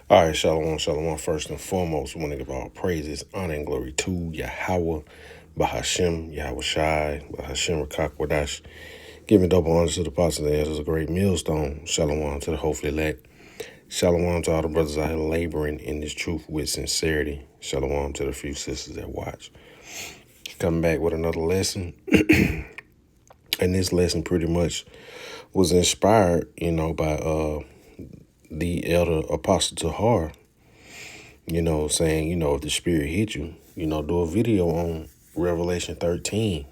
All right, shalom, shalom. First and foremost, we want to give all praises, honor, and glory to Yahweh, Bahashem, Yahweh Shai, Bahashem Rakakwadash. Giving double honors to the apostle that is a great millstone. Shalom to the hopefully elect. Shalom to all the brothers out here laboring in this truth with sincerity. Shalom to the few sisters that watch. Coming back with another lesson. And this lesson pretty much was inspired, by the elder apostle Tahar, saying, if the spirit hit you, do a video on Revelation 13,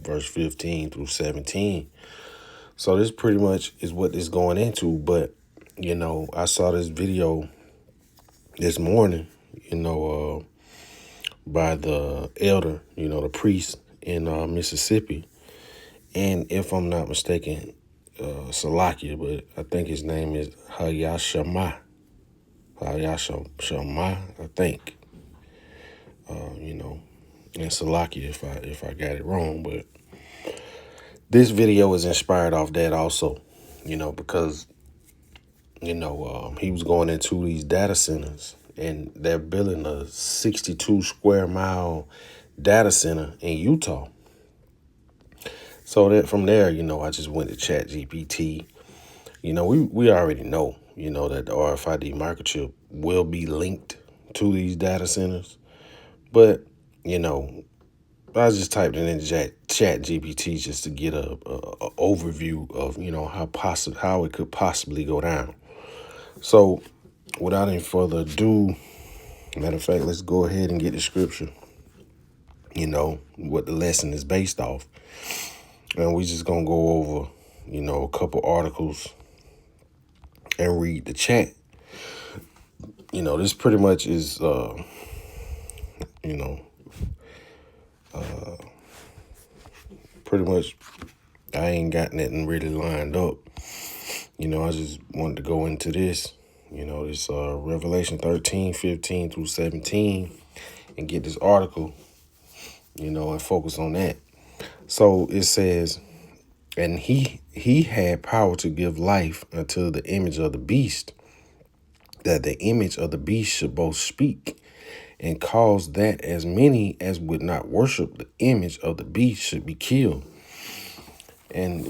verse 15 through 17. So this pretty much is what it's going into. But, I saw this video this morning, by the elder, the priest in Mississippi. And if I'm not mistaken, Salakia, but I think his name is Hayashama. Hayashama, I think. And Salakia if I got it wrong, but this video is inspired off that also, because he was going into these data centers and they're building a 62 square mile data center in Utah. So that from there, I just went to Chat GPT. We already know, that the RFID microchip will be linked to these data centers. But, I just typed it in Chat GPT just to get a overview of, how it could possibly go down. So without any further ado, matter of fact, let's go ahead and get the scripture, what the lesson is based off. And we just going to go over, a couple articles and read the chat. This pretty much is, pretty much I ain't got nothing really lined up. I just wanted to go into this, this Revelation 13, 15 through 17 and get this article, and focus on that. So it says, and he had power to give life unto the image of the beast, that the image of the beast should both speak and cause that as many as would not worship the image of the beast should be killed. And,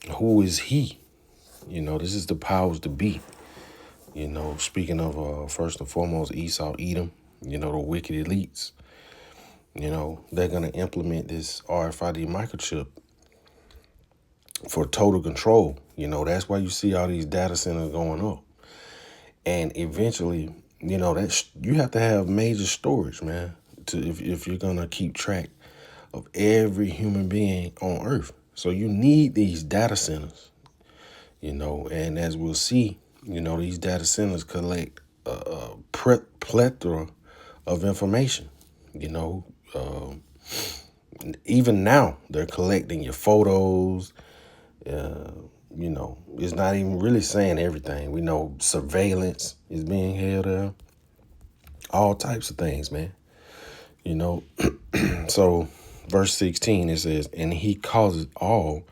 who is he? This is the powers to be. Speaking of first and foremost, Esau, Edom, the wicked elites. They're going to implement this RFID microchip for total control. That's why you see all these data centers going up. And eventually, that you have to have major storage, man, if you're going to keep track of every human being on Earth. So you need these data centers, and as we'll see, these data centers collect a plethora of information, even now they're collecting your photos. It's not even really saying everything. We know surveillance is being held there. All types of things, man. So verse 16, it says, and he causes all,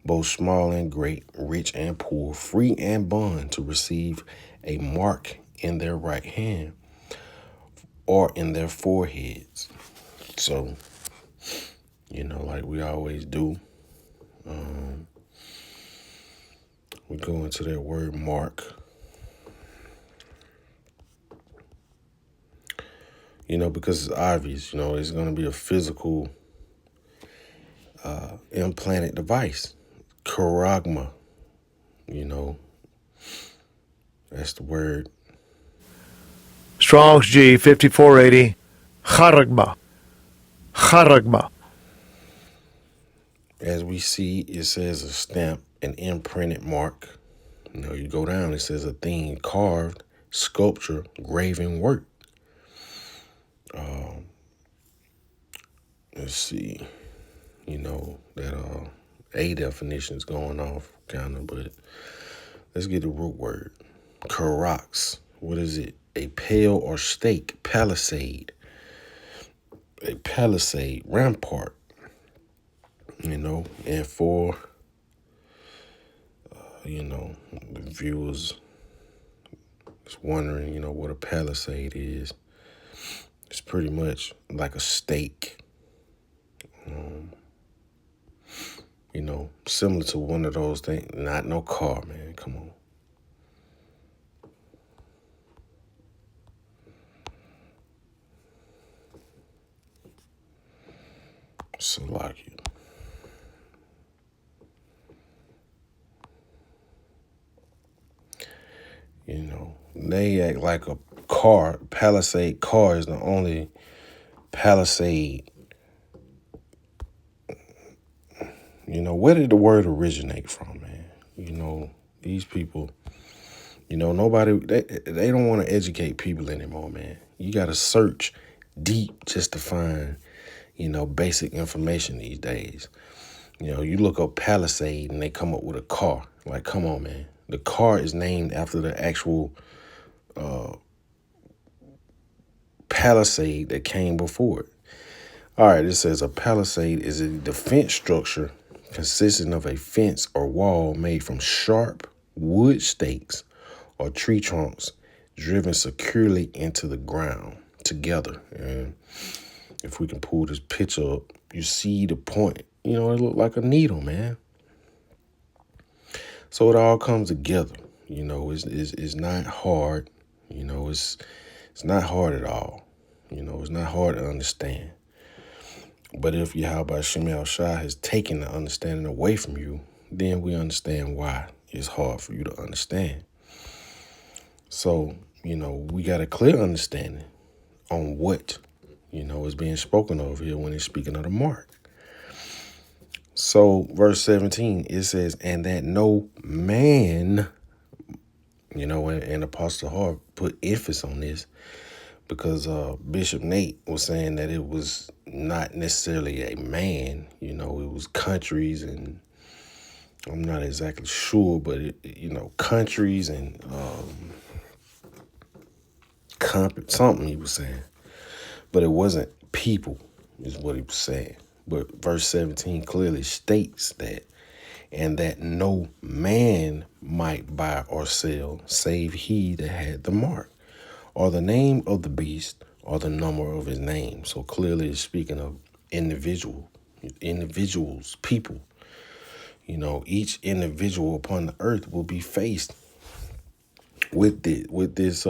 both small and great, rich and poor, free and bond, to receive a mark in their right hand or in their foreheads. So, like we always do, we go into that word mark. Because it's obvious, it's going to be a physical implanted device. Charagma, that's the word. Strong's G 5480. Charagma. Charagma. As we see, it says a stamp, an imprinted mark. You go down, it says a thing carved, sculpture, graven work. Let's see, that A definition is going off kind of, but let's get the root word. Karax, what is it? A pale or stake, palisade. A palisade, rampart. And for, the viewers Just wondering, what a palisade is. It's pretty much like a stake. Um, similar to one of those things. Not no car, man. Come on. Salakia. They act like a car. Palisade car is the only palisade. Where did the word originate from, man? These people, nobody, they don't want to educate people anymore, man. You got to search deep just to find, basic information these days. You look up Palisade and they come up with a car. Like, come on, man. The car is named after the actual palisade that came before it. All right, it says a palisade is a defense structure consisting of a fence or wall made from sharp wood stakes or tree trunks driven securely into the ground together. And if we can pull this picture up, you see the point. It looked like a needle, man. So it all comes together. It's not hard. It's not hard at all. It's not hard to understand. But if Yahweh Shem Shai has taken the understanding away from you, then we understand why it's hard for you to understand. So, we got a clear understanding on what, is being spoken of here when it's speaking of the mark. So, verse 17, it says, and that no man, and Apostle Hart put emphasis on this because Bishop Nate was saying that it was not necessarily a man, it was countries, and I'm not exactly sure, but countries and something he was saying, but it wasn't people is what he was saying. But verse 17 clearly states that, and that no man might buy or sell save he that had the mark, or the name of the beast, or the number of his name. So clearly it's speaking of individuals, people. Each individual upon the earth will be faced with this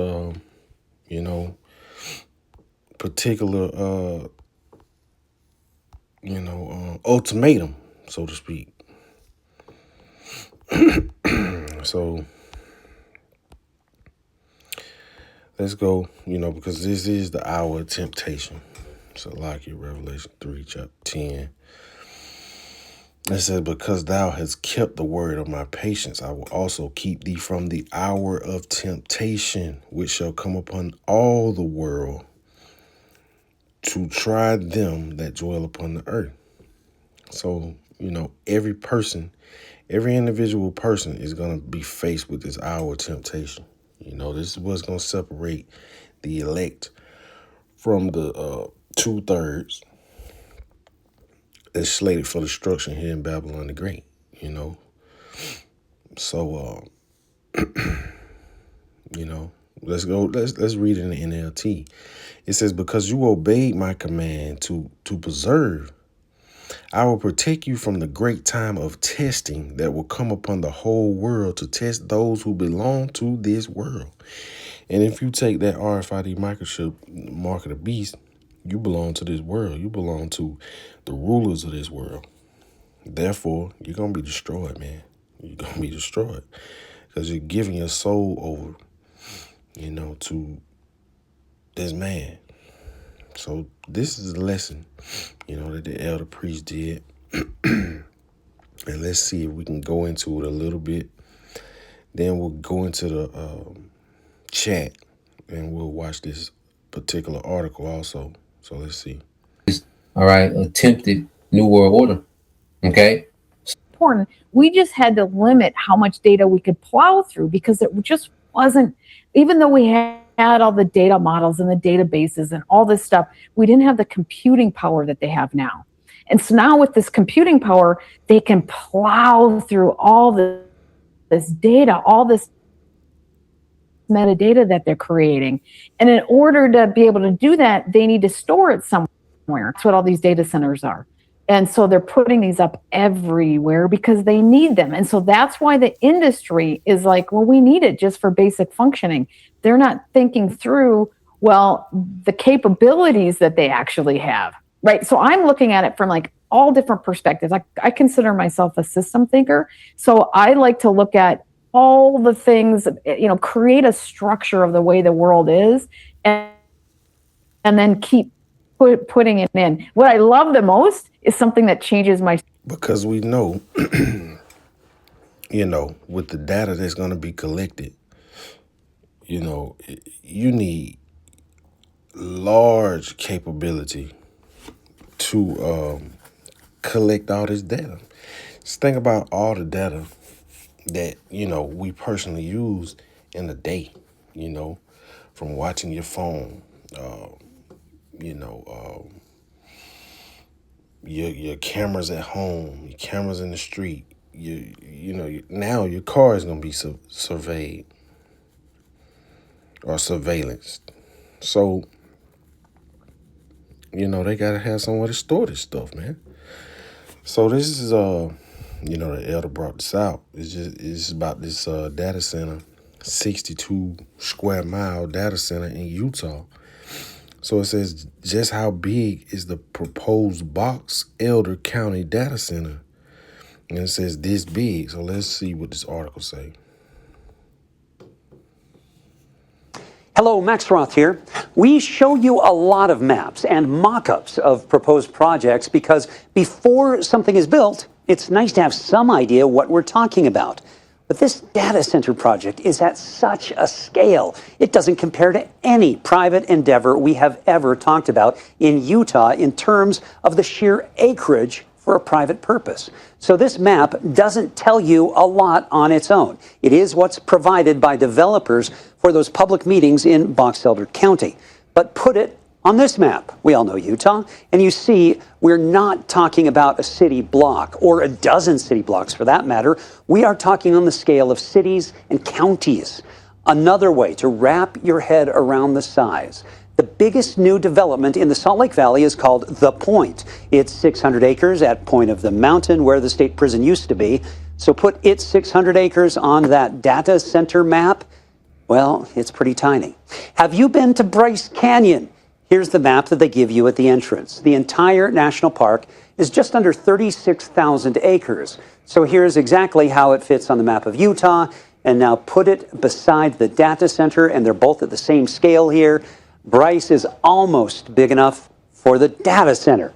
particular ultimatum, so to speak. So let's go, because this is the hour of temptation. So like your Revelation 3, chapter 10. It says, because thou hast kept the word of my patience, I will also keep thee from the hour of temptation, which shall come upon all the world to try them that dwell upon the earth. So, every individual person is going to be faced with this hour of temptation. This is what's going to separate the elect from the 2/3 that's slated for destruction here in Babylon the Great. So, let's go. Let's read it in the NLT. It says, because you obeyed my command to preserve, I will protect you from the great time of testing that will come upon the whole world to test those who belong to this world. And if you take that RFID microchip, mark of the beast, you belong to this world. You belong to the rulers of this world. Therefore, you're going to be destroyed, man. You're going to be destroyed because you're giving your soul over, to this man. So this is a lesson, that the elder priest did. And let's see if we can go into it a little bit. Then we'll go into the chat and we'll watch this particular article also. So let's see. All right, attempted New World Order. Okay. Important. We just had to limit how much data we could plow through because it just wasn't, even though we had all the data models and the databases and all this stuff, we didn't have the computing power that they have now. And so now with this computing power, they can plow through all this data, all this metadata that they're creating. And in order to be able to do that, they need to store it somewhere. That's what all these data centers are. And so they're putting these up everywhere because they need them. And so that's why the industry is like, well, we need it just for basic functioning. They're not thinking through, well, the capabilities that they actually have, right? So I'm looking at it from like all different perspectives. I consider myself a system thinker. So I like to look at all the things, create a structure of the way the world is, and then keep putting it in. What I love the most is something that changes my. Because we know, with the data that's going to be collected, you need large capability to collect all this data. Just think about all the data that, we personally use in a day, from watching your phone, your cameras at home, your cameras in the street. Now your car is going to be surveyed or surveillanced. So, they got to have somewhere to store this stuff, man. So this is, the elder brought this out. It's about this data center, 62 square mile data center in Utah. So it says, just how big is the proposed Box Elder County data center? And it says this big. So let's see what this article say. Hello, Max Roth here. We show you a lot of maps and mock-ups of proposed projects because before something is built, it's nice to have some idea what we're talking about. But this data center project is at such a scale, it doesn't compare to any private endeavor we have ever talked about in Utah in terms of the sheer acreage for a private purpose. So this map doesn't tell you a lot on its own. It is what's provided by developers for those public meetings in Box Elder County. But put it on this map. We all know Utah, and you see we're not talking about a city block or a dozen city blocks for that matter. We are talking on the scale of cities and counties. Another way to wrap your head around the size. The biggest new development in the Salt Lake Valley is called The Point. It's 600 acres at Point of the Mountain where the state prison used to be. So put its 600 acres on that data center map. Well, it's pretty tiny. Have you been to Bryce Canyon? Here's the map that they give you at the entrance. The entire national park is just under 36,000 acres. So here's exactly how it fits on the map of Utah. And now put it beside the data center, and they're both at the same scale here. Bryce is almost big enough for the data center.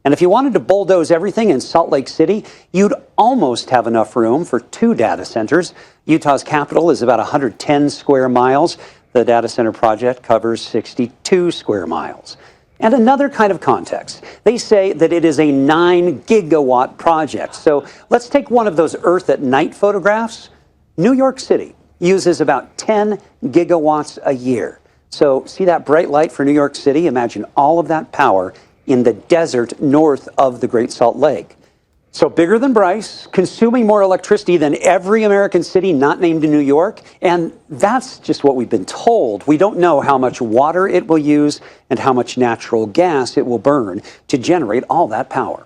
And if you wanted to bulldoze everything in Salt Lake City, you'd almost have enough room for 2 data centers. Utah's capital is about 110 square miles. The data center project covers 62 square miles. And another kind of context. They say that it is a 9 gigawatt project. So let's take one of those Earth at night photographs. New York City uses about 10 gigawatts a year. So see that bright light for New York City? Imagine all of that power in the desert north of the Great Salt Lake. So bigger than Bryce, consuming more electricity than every American city not named in New York. And that's just what we've been told. We don't know how much water it will use and how much natural gas it will burn to generate all that power.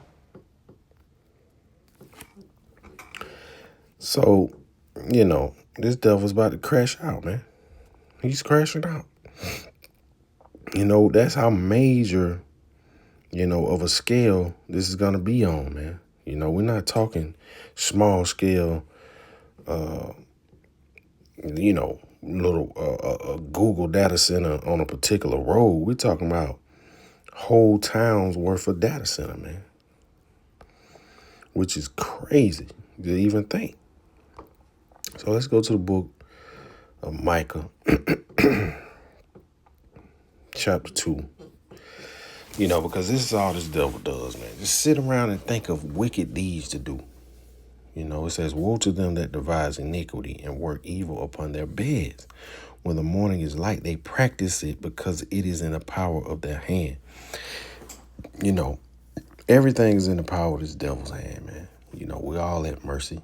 So, this devil's about to crash out, man. He's crashing out. That's how major, of a scale this is going to be on, man. We're not talking small scale, little Google data center on a particular road. We're talking about whole towns worth of data center, man. Which is crazy to even think. So let's go to the book of Micah, chapter 2. Because this is all this devil does, man. Just sit around and think of wicked deeds to do. It says, woe to them that devise iniquity and work evil upon their beds. When the morning is light, they practice it because it is in the power of their hand. Everything is in the power of this devil's hand, man. We're all at mercy.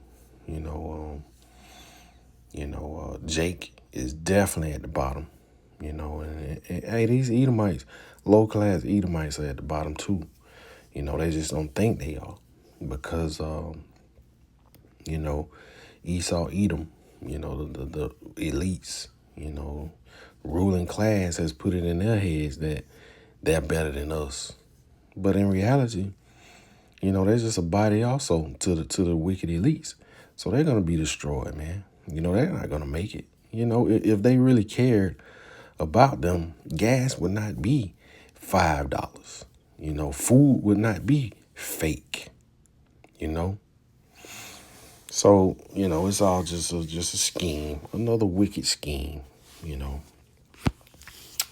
Jake is definitely at the bottom. You know, and hey, these Edomites, low class Edomites are at the bottom too. You know, they just don't think they are because, you know, Esau, Edom, you know, the elites, you know, ruling class has put it in their heads that they're better than us. But in reality, you know, they're just a body also to the wicked elites. So they're going to be destroyed, man. You know, they're not going to make it. You know, if they really cared about them, gas would not be $5. You know, food would not be fake, you know. So, you know, it's all just a scheme, another wicked scheme, you know.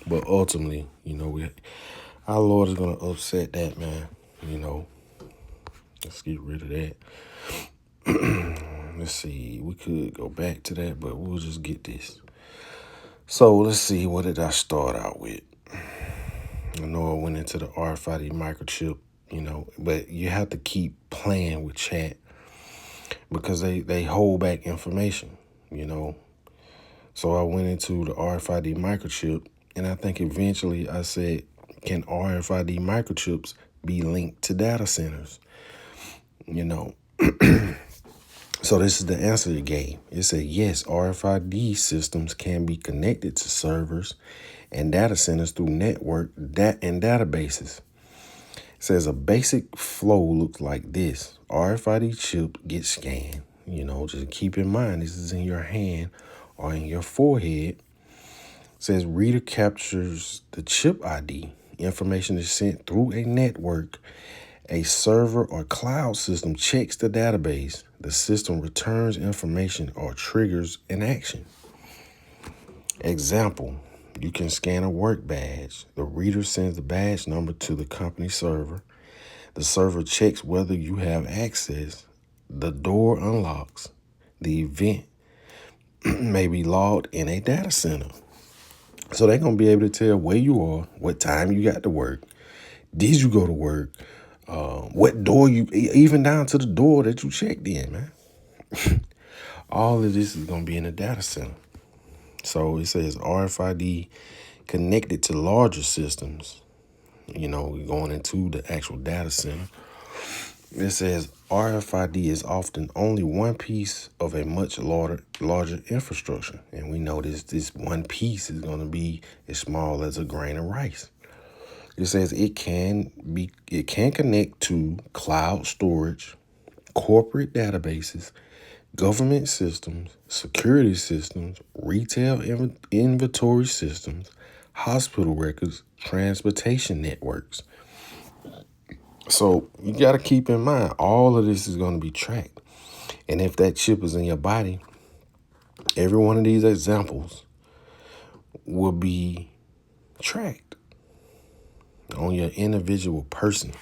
But ultimately, you know, our Lord is going to upset that, man, you know. Let's get rid of that. Let's see, we could go back to that, but we'll just get this. So let's see, what did I start out with? I know I went into the RFID microchip, you know, but you have to keep playing with chat because they hold back information, you know. So I went into the RFID microchip, and I think eventually I said, can RFID microchips be linked to data centers? You know, so this is the answer it gave. It said, yes, RFID systems can be connected to servers and data centers through network and databases. It says a basic flow looks like this. RFID chip gets scanned. You know, just keep in mind, this is in your hand or in your forehead. It says reader captures the chip ID. Information is sent through a network. A server or cloud system checks the database. The system returns information or triggers an action. Example, you can scan a work badge. The reader sends the badge number to the company server. The server checks whether you have access. The door unlocks. The event may be logged in a data center. So they're going to be able to tell where you are, what time you got to work. Did you go to work? What door you, even down to the door that you checked in, man. All of this is going to be in a data center. So it says RFID connected to larger systems. You know, going into the actual data center. It says RFID is often only one piece of a much larger infrastructure. And we know this one piece is going to be as small as a grain of rice. It says it can connect to cloud storage, corporate databases, government systems, security systems, retail inventory systems, hospital records, transportation networks. So you got to keep in mind, all of this is going to be tracked. And if that chip is in your body, every one of these examples will be tracked on your individual person.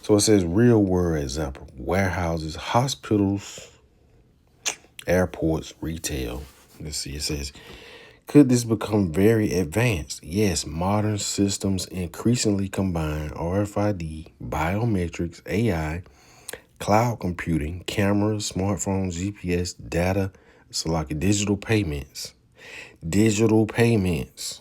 So it says real world example, warehouses, hospitals, airports, retail. Let's see, it says, could this become very advanced? Yes, modern systems increasingly combine RFID, biometrics, AI, cloud computing, cameras, smartphones, GPS, data, so like digital payments. Digital payments.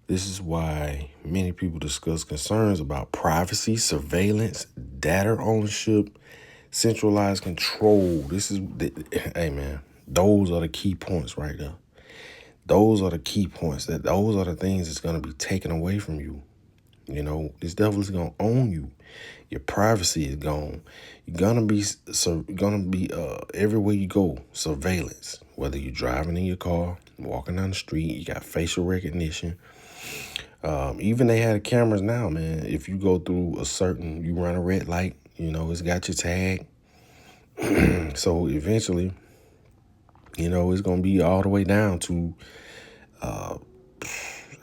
This is why many people discuss concerns about privacy, surveillance, data ownership, centralized control. Hey man, those are the key points right there. Those are the key points. Those are the things that's going to be taken away from you. You know, this devil is going to own you. Your privacy is gone. You're going to be everywhere you go, surveillance. Whether you're driving in your car, walking down the street, you got facial recognition. Even they had cameras now, man. If you go through you run a red light, you know, it's got your tag. So eventually, you know, it's going to be all the way down to,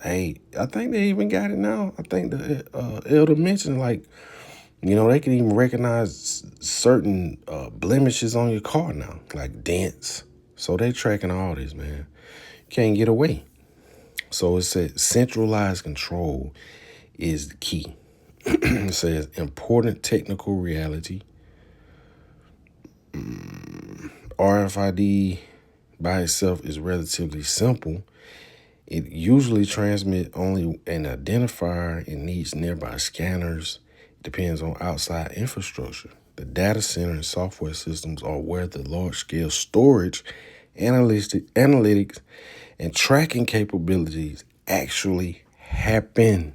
hey, I think they even got it now. I think the elder mentioned, like, you know, they can even recognize certain blemishes on your car now, like dents. So they tracking all this, man. Can't get away. So it said centralized control is the key. It says important technical reality. RFID by itself is relatively simple. It usually transmits only an identifier and needs nearby scanners. It depends on outside infrastructure. The data center and software systems are where the large-scale storage, analytics, and tracking capabilities actually happen.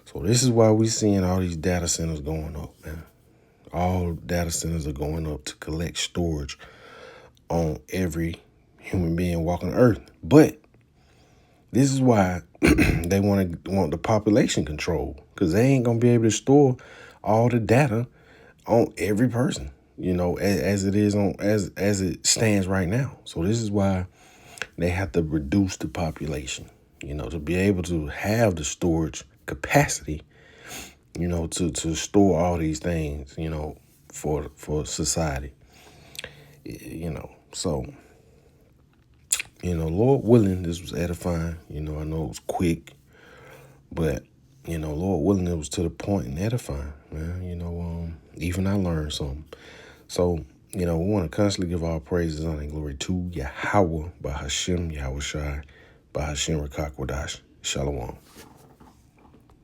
So this is why we're seeing all these data centers going up, man. All data centers are going up to collect storage on every human being walking the earth. But this is why they want the population control, because they ain't gonna be able to store all the data on every person, as it is as it stands right now. So this is why they have to reduce the population, to be able to have the storage capacity, to store all these things, for society, So, Lord willing, this was edifying. I know it was quick, but, Lord willing, it was to the point and edifying, man. Even I learned something. So, we want to constantly give all praises, honor, and glory to Yahweh, Bahashem, Yahweh Shai, Bahashem Rakakwadash. Shalom.